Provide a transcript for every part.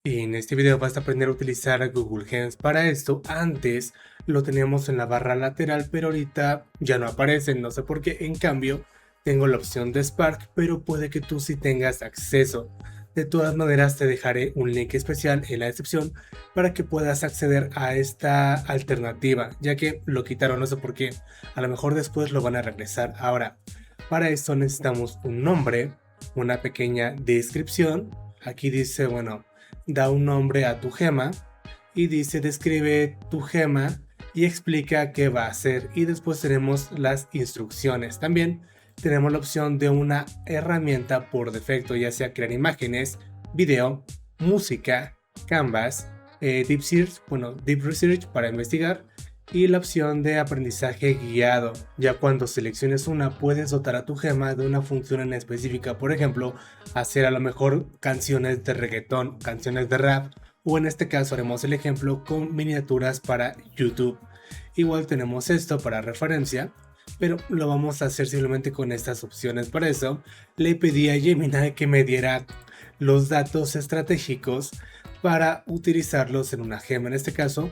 Y en este video vas a aprender a utilizar Google Gems. Para esto, antes lo teníamos en la barra lateral, pero ahorita ya no aparece, no sé por qué. En cambio, tengo la opción de Spark, pero puede que tú sí tengas acceso. De todas maneras, te dejaré un link especial en la descripción para que puedas acceder a esta alternativa, ya que lo quitaron, no sé por qué. A lo mejor después lo van a regresar. Ahora, para esto necesitamos un nombre, una pequeña descripción. Aquí dice, bueno, da un nombre a tu gema y dice describe tu gema y explica qué va a hacer, y después tenemos las instrucciones. También tenemos la opción de una herramienta por defecto, ya sea crear imágenes, video, música, canvas, deep research para investigar, y la opción de aprendizaje guiado. Ya cuando selecciones una, puedes dotar a tu gema de una función en específica, por ejemplo, hacer a lo mejor canciones de reggaetón, canciones de rap, o en este caso haremos el ejemplo con miniaturas para YouTube. Igual tenemos esto para referencia, pero lo vamos a hacer simplemente con estas opciones. Para eso le pedí a Gemini que me diera los datos estratégicos para utilizarlos en una gema. En este caso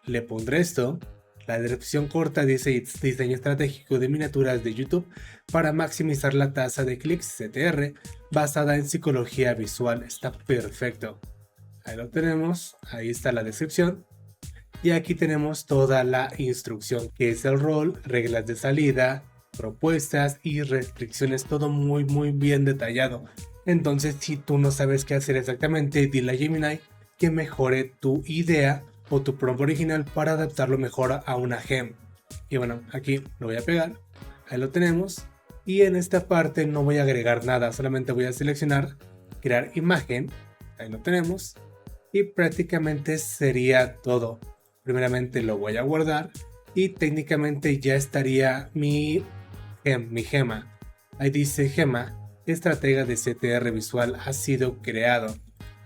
le pondré esto. La descripción corta dice diseño estratégico de miniaturas de YouTube para maximizar la tasa de clics CTR basada en psicología visual. Está perfecto. Ahí lo tenemos, ahí está la descripción. Y aquí tenemos toda la instrucción, que es el rol, reglas de salida, propuestas y restricciones, todo muy bien detallado. Entonces, si tú no sabes qué hacer exactamente, dile a Gemini que mejore tu idea o tu prompt original para adaptarlo mejor a una gem. Y bueno, aquí lo voy a pegar, ahí lo tenemos. Y en esta parte no voy a agregar nada, solamente voy a seleccionar crear imagen, ahí lo tenemos. Y prácticamente sería todo. Primeramente lo voy a guardar y técnicamente ya estaría mi gema. Ahí dice gema, estratega de CTR visual ha sido creado.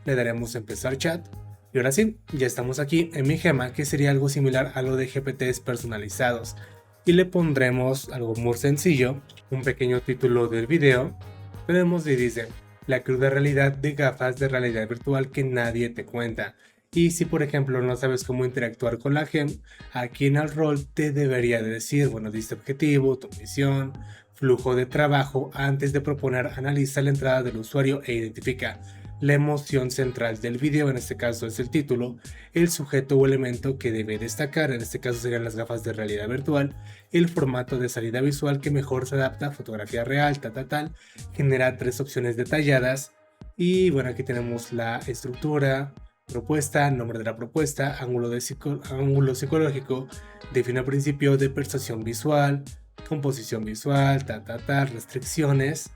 Le daremos empezar chat. Y ahora sí, ya estamos aquí en mi gema, que sería algo similar a lo de GPTs personalizados. Y le pondremos algo muy sencillo, un pequeño título del video. Tenemos y dice, la cruda realidad de gafas de realidad virtual que nadie te cuenta. Y si por ejemplo no sabes cómo interactuar con la gem, aquí en el rol te debería de decir, bueno, diste objetivo, tu misión, flujo de trabajo. Antes de proponer, analiza la entrada del usuario e identifica la emoción central del video, en este caso es el título, el sujeto o elemento que debe destacar, en este caso serían las gafas de realidad virtual, el formato de salida visual que mejor se adapta a fotografía real, tal, genera 3 opciones detalladas. Y bueno, aquí tenemos la estructura, propuesta, nombre de la propuesta, ángulo psicológico, define el principio de percepción visual, composición visual, restricciones.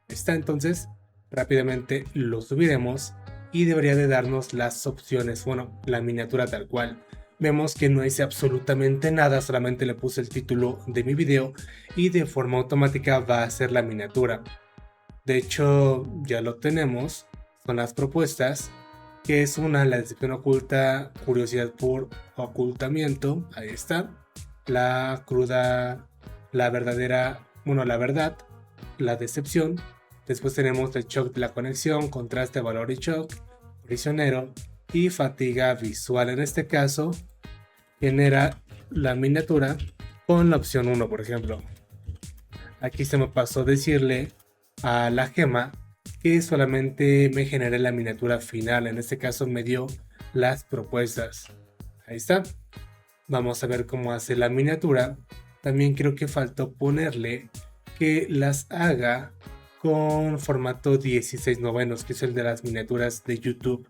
Está, entonces rápidamente lo subiremos y debería de darnos las opciones, bueno, la miniatura tal cual. Vemos que no hice absolutamente nada, solamente le puse el título de mi video y de forma automática va a ser la miniatura. De hecho, ya lo tenemos, son las propuestas, que es una, la decepción oculta, curiosidad por ocultamiento, ahí está, la cruda, la verdadera, bueno, la verdad, la decepción. Después tenemos el shock de la conexión, contraste, valor y shock, prisionero y fatiga visual. En este caso, genera la miniatura con la opción 1, por ejemplo. Aquí se me pasó decirle a la gema que solamente me genere la miniatura final. En este caso me dio las propuestas. Ahí está. Vamos a ver cómo hace la miniatura. También creo que faltó ponerle que las haga con formato 16 novenos, que es el de las miniaturas de YouTube.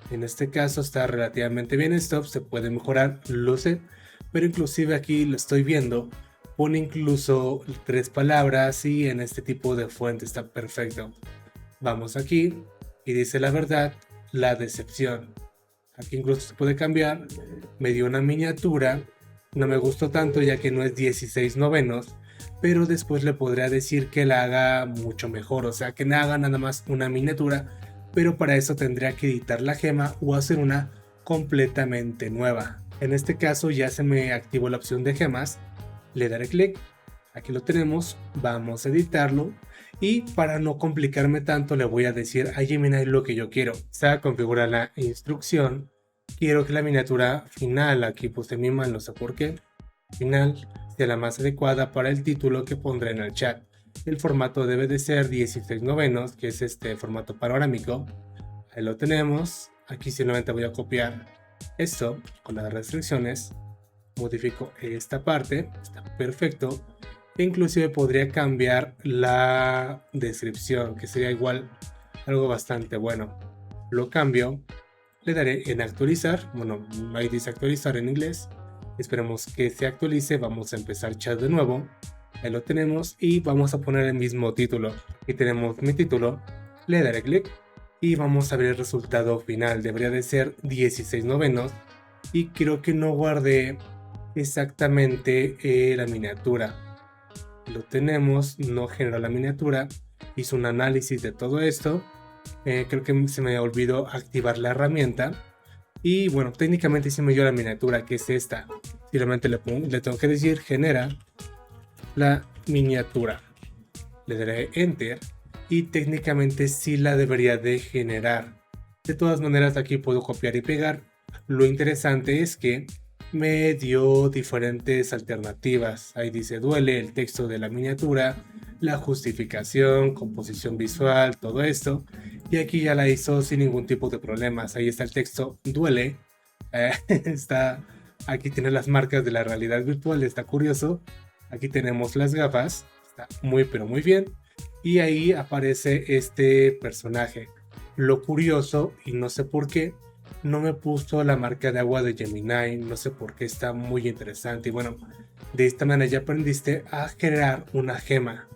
En este caso está relativamente bien esto, se puede mejorar, lo sé, pero inclusive aquí lo estoy viendo, pone incluso 3 palabras y en este tipo de fuente está perfecto. Vamos aquí y dice la verdad, la decepción. Aquí incluso se puede cambiar, me dio una miniatura, no me gustó tanto ya que no es 16 novenos, pero después le podría decir que la haga mucho mejor, o sea que me haga nada más una miniatura, pero para eso tendría que editar la gema o hacer una completamente nueva. En este caso ya se me activó la opción de gemas, le daré clic, aquí lo tenemos, vamos a editarlo Y para no complicarme tanto, le voy a decir a Gemini lo que yo quiero. Está configura la instrucción. Quiero que la miniatura final, aquí puse mi mal, no sé por qué, final, sea la más adecuada para el título que pondré en el chat. El formato debe de ser 16 novenos, que es este formato panorámico. Ahí lo tenemos. Aquí simplemente voy a copiar esto con las restricciones. Modifico esta parte, está perfecto. E inclusive podría cambiar la descripción, que sería igual algo bastante bueno. Lo cambio, le daré en actualizar, bueno, ahí dice actualizar en inglés. Esperemos que se actualice, vamos a empezar chat de nuevo. Ahí lo tenemos y vamos a poner el mismo título. Aquí tenemos mi título, le daré clic y vamos a ver el resultado final. Debería de ser 16 novenos y creo que no guardé exactamente la miniatura. Lo tenemos, no generó la miniatura, hizo un análisis de todo esto. Creo que se me olvidó activar la herramienta y bueno, técnicamente se me dio la miniatura, que es esta. Simplemente le tengo que decir genera la miniatura, le daré enter y técnicamente sí la debería de generar. De todas maneras, aquí puedo copiar y pegar. Lo interesante es que me dio diferentes alternativas. Ahí dice duele, el texto de la miniatura, la justificación, composición visual, todo esto. Y aquí ya la hizo sin ningún tipo de problemas. Ahí está el texto duele. Aquí tiene las marcas de la realidad virtual, está curioso. Aquí tenemos las gafas, está muy pero muy bien. Y ahí aparece este personaje. Lo curioso, y no sé por qué, no me puso la marca de agua de Gemini, no sé por qué, está muy interesante. Y bueno, de esta manera ya aprendiste a generar una gema.